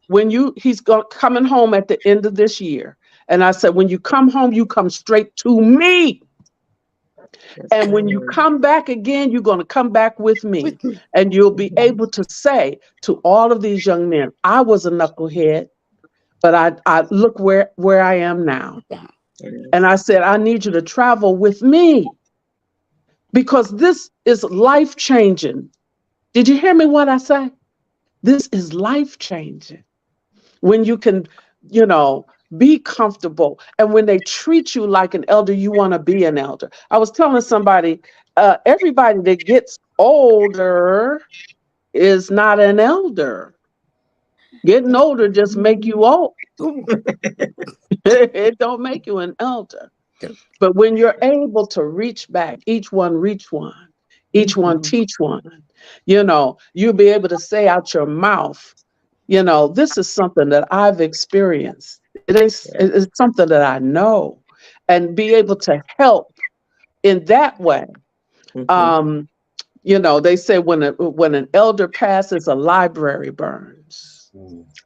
[SPEAKER 7] coming home at the end of this year. And I said, when you come home, you come straight to me. And when you come back again, you're going to come back with me. And you'll be able to say to all of these young men, I was a knucklehead, but I look where I am now. And I said, I need you to travel with me because this is life changing. Did you hear me what I say? This is life changing. When you can, be comfortable. And when they treat you like an elder, you want to be an elder. I was telling somebody, everybody that gets older is not an elder. Getting older just make you old. It don't make you an elder. But when you're able to reach back, each one reach one, each one teach one, you'll be able to say out your mouth, this is something that I've experienced. It's something that I know, and be able to help in that way. They say when an elder passes, a library burns.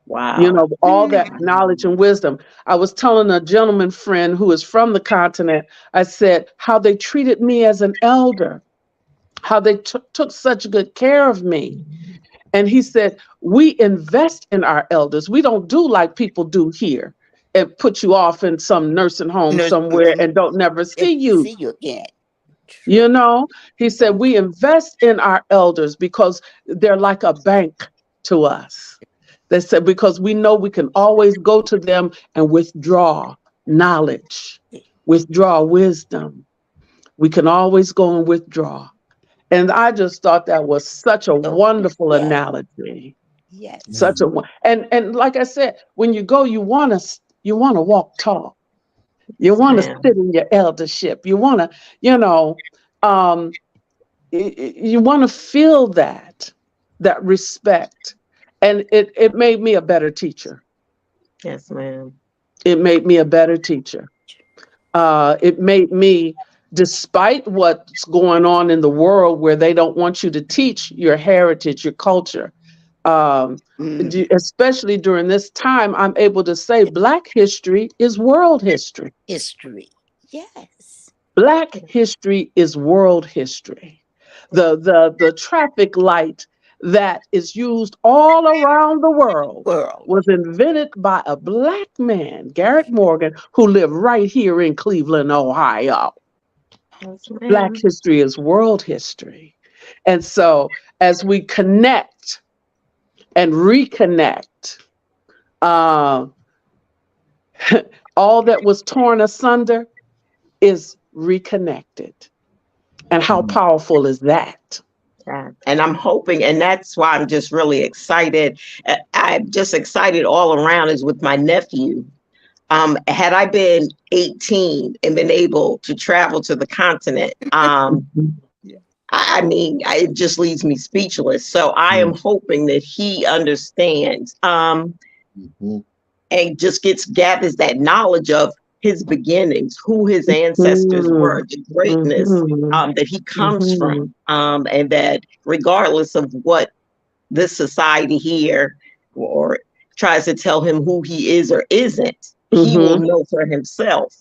[SPEAKER 8] Wow.
[SPEAKER 7] All that knowledge and wisdom. I was telling a gentleman friend who is from the continent, I said how they treated me as an elder, how they took such good care of me. And he said, we invest in our elders. We don't do like people do here and put you off in some nursing home somewhere and don't never see you.
[SPEAKER 3] See you again.
[SPEAKER 7] He said, we invest in our elders because they're like a bank to us. They said, because we know we can always go to them and withdraw knowledge, withdraw wisdom. We can always go and withdraw. And I just thought that was such a wonderful analogy.
[SPEAKER 3] Yes.
[SPEAKER 7] And like I said, when you go, you want to walk tall. You want to sit in your eldership. You want to, you want to feel that respect. And it made me a better teacher.
[SPEAKER 8] Yes, ma'am.
[SPEAKER 7] It made me a better teacher. It made me, despite what's going on in the world where they don't want you to teach your heritage, your culture, especially during this time, I'm able to say Black history is world history.
[SPEAKER 3] History, yes.
[SPEAKER 7] Black history is world history. The traffic light that is used all around the world was invented by a Black man, Garrett Morgan, who lived right here in Cleveland, Ohio. Black history is world history. And so as we connect and reconnect, all that was torn asunder is reconnected. And how powerful is that?
[SPEAKER 8] And I'm hoping, and that's why I'm just really excited. I'm just excited all around is with my nephew. Had I been 18 and been able to travel to the continent, it just leaves me speechless. So I am hoping that he understands and just gathers that knowledge of his beginnings, who his ancestors were, the greatness that he comes from, and that regardless of what this society here or tries to tell him who he is or isn't, he will know for himself.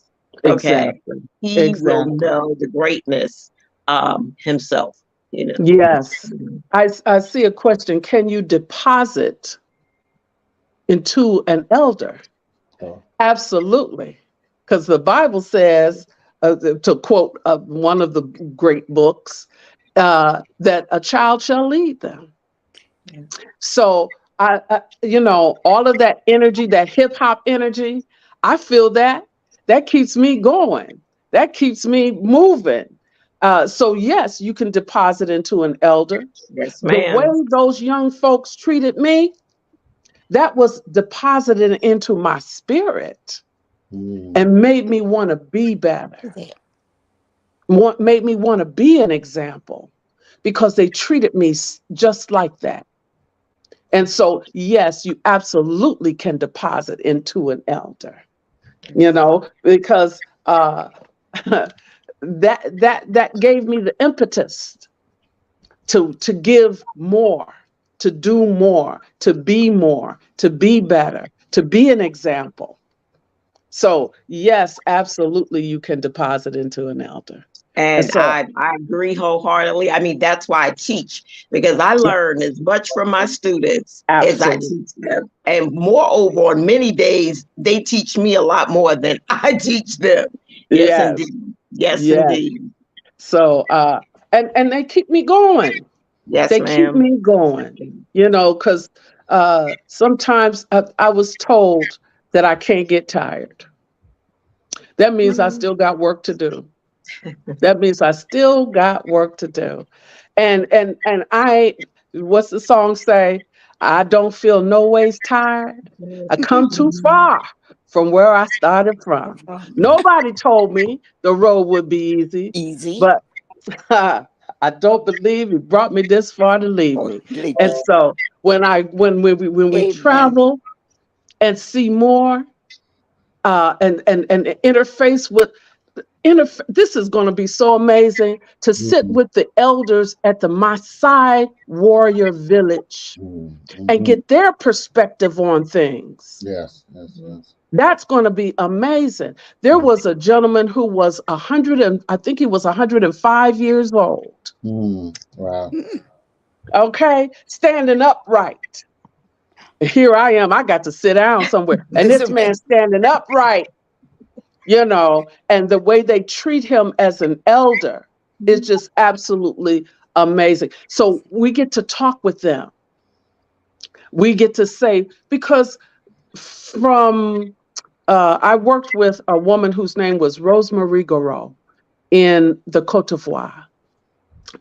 [SPEAKER 8] Okay, he will know the greatness himself.
[SPEAKER 7] Yes, I see a question. Can you deposit into an elder? Absolutely. Because the Bible says, to quote one of the great books, that a child shall lead them. So, all of that energy, that hip hop energy, I feel that keeps me going. That keeps me moving. So, yes, you can deposit into an elder.
[SPEAKER 8] Yes, ma'am.
[SPEAKER 7] The way those young folks treated me, that was deposited into my spirit. And made me want to be better. Made me want to be an example because they treated me just like that. And so, yes, you absolutely can deposit into an elder, because that gave me the impetus to give more, to do more, to be better, to be an example. So yes, absolutely, you can deposit into an elder. And
[SPEAKER 8] And
[SPEAKER 7] so,
[SPEAKER 8] I agree wholeheartedly. I mean, that's why I teach, because I
[SPEAKER 7] yeah,
[SPEAKER 8] learn as much from my students as I
[SPEAKER 7] absolutely.
[SPEAKER 8] teach them. And moreover, on many days, they teach me a lot more than I teach them. Yes,
[SPEAKER 7] Yes,
[SPEAKER 8] indeed. Yes,
[SPEAKER 7] yes.
[SPEAKER 8] indeed.
[SPEAKER 7] So, and they keep me going.
[SPEAKER 8] Yes,
[SPEAKER 7] They keep
[SPEAKER 8] ma'am.
[SPEAKER 7] me going, because sometimes I was told that I can't get tired. That means I still got work to do. That means I still got work to do. And what's the song say? I don't feel no ways tired. I come too far from where I started from. Nobody told me the road would be easy,
[SPEAKER 3] Easy.
[SPEAKER 7] but I don't believe he brought me this far to leave
[SPEAKER 3] Oh,
[SPEAKER 7] me.
[SPEAKER 3] leave
[SPEAKER 7] And
[SPEAKER 3] me.
[SPEAKER 7] so when we
[SPEAKER 3] Amen.
[SPEAKER 7] travel and see more, and interface with this is going to be so amazing to sit
[SPEAKER 1] Mm,
[SPEAKER 7] with the elders at the Maasai warrior village and
[SPEAKER 1] mhm.
[SPEAKER 7] get their perspective on things.
[SPEAKER 1] Yes, yes, yes.
[SPEAKER 7] That's going to be amazing. There was a gentleman who was 100, and I think he was 105 years old.
[SPEAKER 1] Wow.
[SPEAKER 7] Okay, standing upright. Here I am. I got to sit down somewhere, and
[SPEAKER 3] It's
[SPEAKER 7] this man
[SPEAKER 3] amazing.
[SPEAKER 7] standing upright. And the way they treat him as an elder is just absolutely amazing. So we get to talk with them. We get to say, because from I worked with a woman whose name was Rosemary Garreau in the Cote d'Ivoire,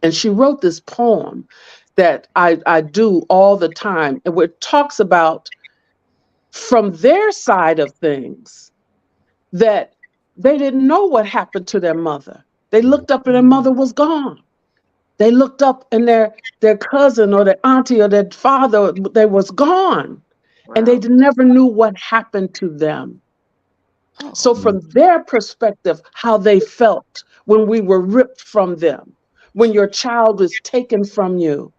[SPEAKER 7] and she wrote this poem that I do all the time, and it talks about from their side of things that they didn't know what happened to their mother. They looked up and their mother was gone. They looked up and their cousin or their auntie or their father, they was gone. And they
[SPEAKER 8] Wow.
[SPEAKER 7] never knew what happened to them. So
[SPEAKER 3] Oh,
[SPEAKER 1] Mm,
[SPEAKER 7] from their perspective, how they felt when we were ripped from them, when your child was taken from you,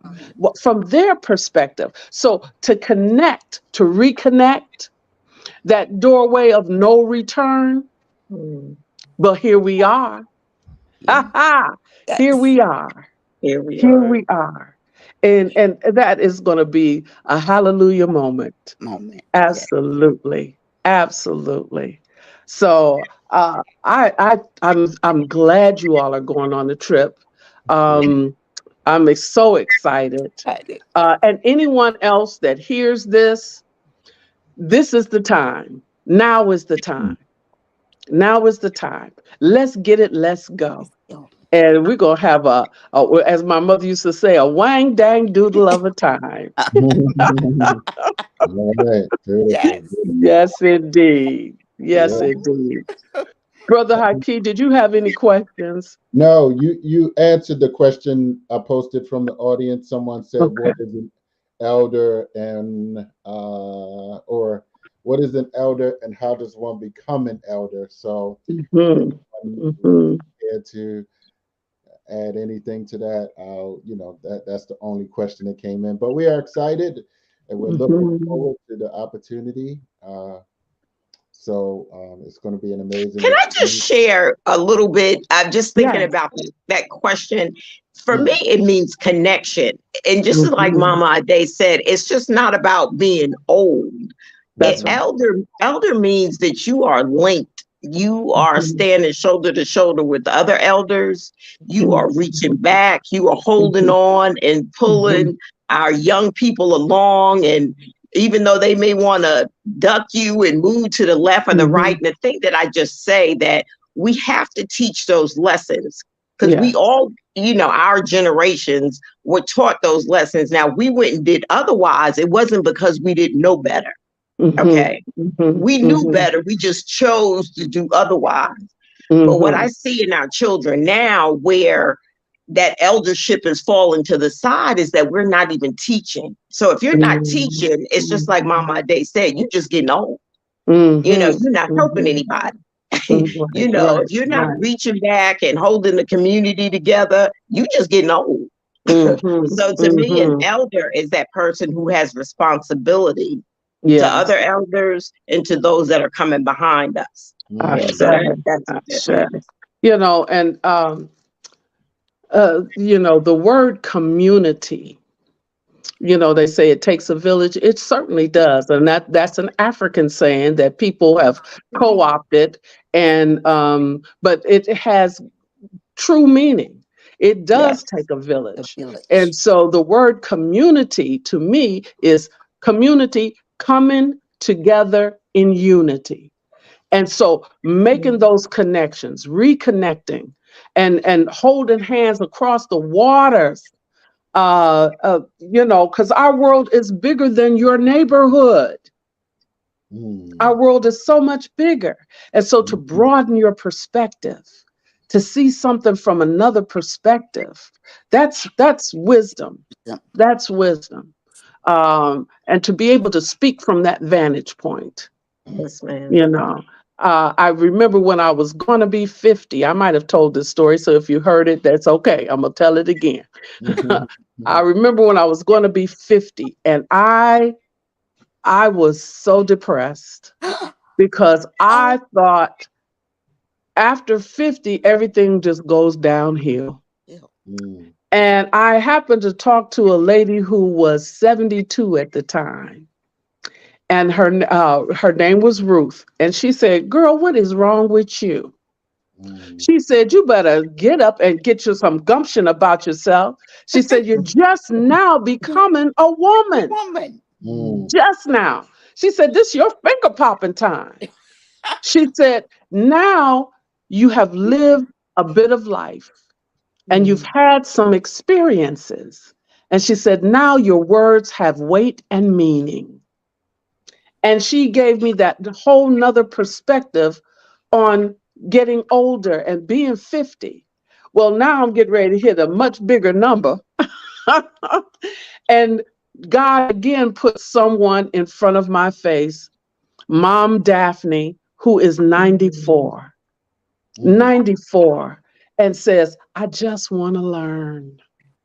[SPEAKER 7] from their perspective. So to connect, to reconnect, that doorway of no return,
[SPEAKER 8] Mm,
[SPEAKER 7] but here we are. Ha
[SPEAKER 3] yeah.
[SPEAKER 7] ha! Here
[SPEAKER 3] Yes.
[SPEAKER 7] we are.
[SPEAKER 8] here we
[SPEAKER 7] Here
[SPEAKER 8] are.
[SPEAKER 7] we are. And that is going to be a hallelujah moment.
[SPEAKER 3] Moment. Yeah.
[SPEAKER 7] Absolutely. Absolutely. So I'm glad you all are going on the trip. Um, I'm so excited.
[SPEAKER 3] I did.
[SPEAKER 7] And anyone else that hears this, this is the time. Now is the time. Now is the time. Let's get it. Let's go.
[SPEAKER 3] Yo.
[SPEAKER 7] And we're gonna have as my mother used to say, a wang dang doodle of a time.
[SPEAKER 1] mm. All right. Beautiful,
[SPEAKER 3] Yes.
[SPEAKER 1] beautiful.
[SPEAKER 7] Yes, indeed. Yes,
[SPEAKER 1] Yeah.
[SPEAKER 7] indeed. Brother Haki, did you have any questions?
[SPEAKER 1] No, you answered the question I posted from the audience. Someone said,
[SPEAKER 7] Okay.
[SPEAKER 1] "What is an elder?" and or what is an elder, and how does one become an elder? So,
[SPEAKER 7] Hmm.
[SPEAKER 1] anyone
[SPEAKER 7] Hmm.
[SPEAKER 1] care to add anything to that? That's the only question that came in. But we are excited, and we're looking
[SPEAKER 7] Hmm.
[SPEAKER 1] forward to the opportunity. It's going to be an amazing
[SPEAKER 8] Can I just
[SPEAKER 1] experience.
[SPEAKER 8] share a little bit? I'm just thinking
[SPEAKER 7] Yes.
[SPEAKER 8] about that question. For me,
[SPEAKER 1] Mm,
[SPEAKER 8] it means connection. And just like
[SPEAKER 7] Hmm.
[SPEAKER 8] Mama Ade said, it's just not about being old.
[SPEAKER 7] That's right.
[SPEAKER 8] Elder means that you are linked. You are
[SPEAKER 7] Hmm.
[SPEAKER 8] standing shoulder to shoulder with the other elders. You
[SPEAKER 7] Hmm.
[SPEAKER 8] are reaching back. You are holding on and
[SPEAKER 7] Hmm.
[SPEAKER 8] pulling our young people along. And even though they may want to duck you and move to the left or the right,
[SPEAKER 7] Hmm.
[SPEAKER 8] and the thing that I just say that we have to teach those lessons because we
[SPEAKER 7] Yes.
[SPEAKER 8] all, our generations were taught those lessons. Now we went and did otherwise. It wasn't because we didn't know better.
[SPEAKER 7] Hmm.
[SPEAKER 8] Okay.
[SPEAKER 7] Hmm.
[SPEAKER 8] We knew
[SPEAKER 7] Hmm.
[SPEAKER 8] better. We just chose to do otherwise. But what I
[SPEAKER 7] Hmm.
[SPEAKER 8] see in our children now, where that eldership is falling to the side, is that we're not even teaching. So if you're not teaching, it's just like Mama Day said, you're just getting old.
[SPEAKER 7] Hmm.
[SPEAKER 8] You're not helping
[SPEAKER 7] Hmm.
[SPEAKER 8] anybody.
[SPEAKER 7] Right. Right.
[SPEAKER 8] If you're not
[SPEAKER 7] Right.
[SPEAKER 8] reaching back and holding the community together, you just getting old.
[SPEAKER 7] Hmm.
[SPEAKER 8] So to me, an
[SPEAKER 7] Hmm.
[SPEAKER 8] elder is that person who has responsibility to
[SPEAKER 7] Yes.
[SPEAKER 8] other elders and to those that are coming behind us.
[SPEAKER 7] I
[SPEAKER 8] Yeah,
[SPEAKER 1] Mm.
[SPEAKER 8] so
[SPEAKER 7] said,
[SPEAKER 8] that's
[SPEAKER 7] I
[SPEAKER 8] it.
[SPEAKER 7] said, and the word community, they say it takes a village. It certainly does. And that's an African saying that people have co-opted, and but it has true meaning. It
[SPEAKER 8] Yes.
[SPEAKER 7] does take a
[SPEAKER 3] The
[SPEAKER 7] village.
[SPEAKER 3] village.
[SPEAKER 7] And so the word community to me is community coming together in unity. And so making those connections, reconnecting, and holding hands across the waters, because our world is bigger than your neighborhood. Our
[SPEAKER 1] Mm.
[SPEAKER 7] world is so much bigger. And so to
[SPEAKER 1] Mhm.
[SPEAKER 7] broaden your perspective, to see something from another perspective, that's wisdom.
[SPEAKER 3] Yeah.
[SPEAKER 7] That's wisdom. And to be able to speak from that vantage point,
[SPEAKER 8] Yes, ma'am.
[SPEAKER 7] you know. I remember when I was going to be 50, I might have told this story. So if you heard it, that's okay. I'm going to tell it again.
[SPEAKER 1] Mhm.
[SPEAKER 7] I remember when I was going to be 50, and I was so depressed because I
[SPEAKER 3] Oh,
[SPEAKER 7] thought after 50, everything just goes downhill.
[SPEAKER 3] yeah.
[SPEAKER 1] Mm.
[SPEAKER 7] And I happened to talk to a lady who was 72 at the time. And her name was Ruth. And she said, "Girl, what is wrong with you?"
[SPEAKER 1] Mm.
[SPEAKER 7] She said, "You better get up and get you some gumption about yourself." She said, "You're just now becoming a woman.
[SPEAKER 3] Woman.
[SPEAKER 1] Mm.
[SPEAKER 7] Just now." She said, "This your finger popping time." She said, "Now you have lived a bit of life and you've had some experiences." And she said, "Now your words have weight and meaning." And she gave me that whole nother perspective on getting older and being 50. Well, now I'm getting ready to hit a much bigger number. And God again put someone in front of my face, Mom Daphne, who is 94,
[SPEAKER 1] Mm.
[SPEAKER 7] 94, and says, "I just want to learn."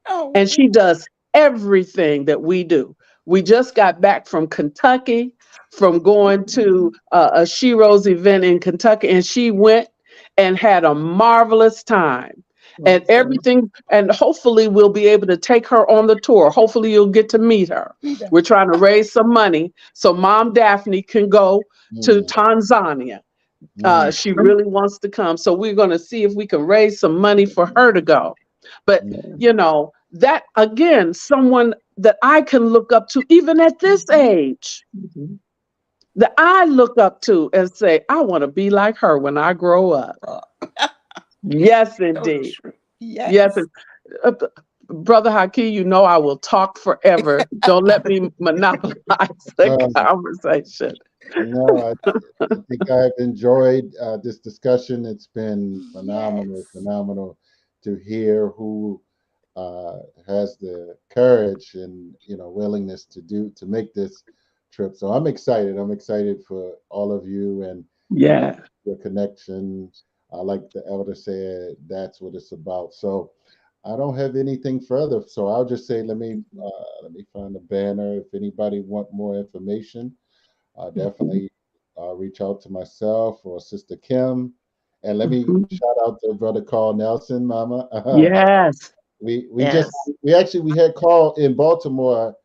[SPEAKER 7] And
[SPEAKER 3] Oh,
[SPEAKER 7] she does everything that we do. We just got back from Kentucky, from going to a Sheroes event in Kentucky, and she went and had a marvelous time. And everything, and hopefully we'll be able to take her on the tour. Hopefully you'll get to meet her.
[SPEAKER 3] Peter.
[SPEAKER 7] We're trying to raise some money so Mom Daphne can go to
[SPEAKER 1] Mm.
[SPEAKER 7] Tanzania.
[SPEAKER 1] Mm.
[SPEAKER 7] She really wants to come. So we're going to see if we can raise some money for her to go. But,
[SPEAKER 1] Mm.
[SPEAKER 7] that again, someone that I can look up to, even at this age, that I look up to and say, I want to be like her when I grow up.
[SPEAKER 3] Oh,
[SPEAKER 7] Yes,
[SPEAKER 3] so
[SPEAKER 7] indeed.
[SPEAKER 3] true.
[SPEAKER 7] Yes.
[SPEAKER 3] Yes.
[SPEAKER 7] Brother Haki, I will talk forever. Don't let me monopolize the
[SPEAKER 1] Um,
[SPEAKER 7] conversation.
[SPEAKER 1] no, I think I've enjoyed this discussion. It's been phenomenal,
[SPEAKER 3] Yes.
[SPEAKER 1] phenomenal to hear who uh, has the courage and willingness to make this trip. So I'm excited. I'm excited for all of you and
[SPEAKER 7] Yeah.
[SPEAKER 1] your connection. Like the elder said, that's what it's about. So I don't have anything further. So I'll just say, let me find the banner. If anybody want more information, definitely reach out to myself or Sister Kim. And let me
[SPEAKER 7] Mhm.
[SPEAKER 1] shout out to Brother Carl Nelson, Mama.
[SPEAKER 7] Yes.
[SPEAKER 8] Yes.
[SPEAKER 1] We had Carl in Baltimore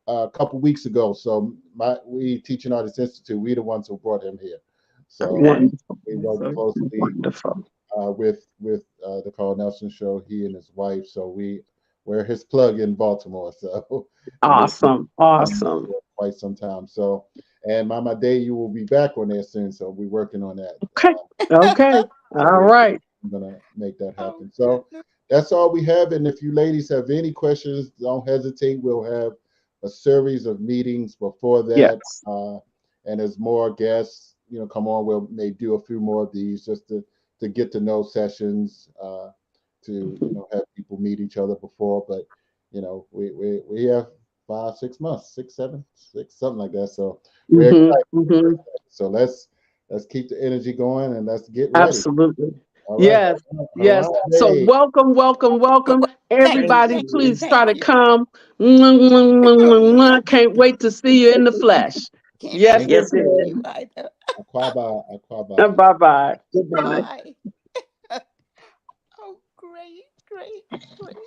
[SPEAKER 1] a couple weeks ago. So we Teaching Artists Institute, we the ones who brought him here. So
[SPEAKER 8] Okay.
[SPEAKER 7] Wonderful.
[SPEAKER 1] we work closely
[SPEAKER 7] Wonderful.
[SPEAKER 1] with the Carl Nelson Show. He and his wife. So we're his plug in Baltimore. So and we've
[SPEAKER 7] Awesome.
[SPEAKER 1] been
[SPEAKER 7] Awesome.
[SPEAKER 1] for quite some time. So and Mama Day, you will be back on there soon. So we're working on that.
[SPEAKER 7] Okay. Okay.
[SPEAKER 1] So
[SPEAKER 7] All right.
[SPEAKER 1] I'm gonna make that
[SPEAKER 3] Oh,
[SPEAKER 1] happen. So
[SPEAKER 3] goodness.
[SPEAKER 1] that's all we have. And if you ladies have any questions, don't hesitate. We'll have a series of meetings before that.
[SPEAKER 7] Yes.
[SPEAKER 1] And as more guests, come on, we'll may do a few more of these just to get to know sessions, to
[SPEAKER 7] Mhm.
[SPEAKER 1] have people meet each other before. But we have 5 6 months, 6 7 6 something like that. So we're
[SPEAKER 7] Mhm.
[SPEAKER 1] excited. We're
[SPEAKER 7] Mhm.
[SPEAKER 1] excited. So let's keep the energy going and let's get ready.
[SPEAKER 7] Absolutely.
[SPEAKER 1] All right.
[SPEAKER 7] Yes.
[SPEAKER 1] All
[SPEAKER 7] Yes.
[SPEAKER 1] right.
[SPEAKER 7] So
[SPEAKER 1] Hey.
[SPEAKER 7] welcome, welcome, welcome.
[SPEAKER 3] Thank
[SPEAKER 8] Thank
[SPEAKER 3] you.
[SPEAKER 7] Everybody,
[SPEAKER 3] Thank you.
[SPEAKER 8] you.
[SPEAKER 7] please
[SPEAKER 3] Thank
[SPEAKER 7] try to
[SPEAKER 3] you.
[SPEAKER 7] come. Mwah, mwah, mwah, mwah, mwah. Can't wait to see you in the flesh.
[SPEAKER 3] Can't
[SPEAKER 7] Yes,
[SPEAKER 1] Thank
[SPEAKER 7] it
[SPEAKER 3] pronounce
[SPEAKER 8] Yes, it
[SPEAKER 3] it for
[SPEAKER 7] did.
[SPEAKER 8] did.
[SPEAKER 3] you either.
[SPEAKER 1] Akwaba, Akwaba.
[SPEAKER 7] Bye bye. Goodbye.
[SPEAKER 3] Bye. Oh, great, great, great.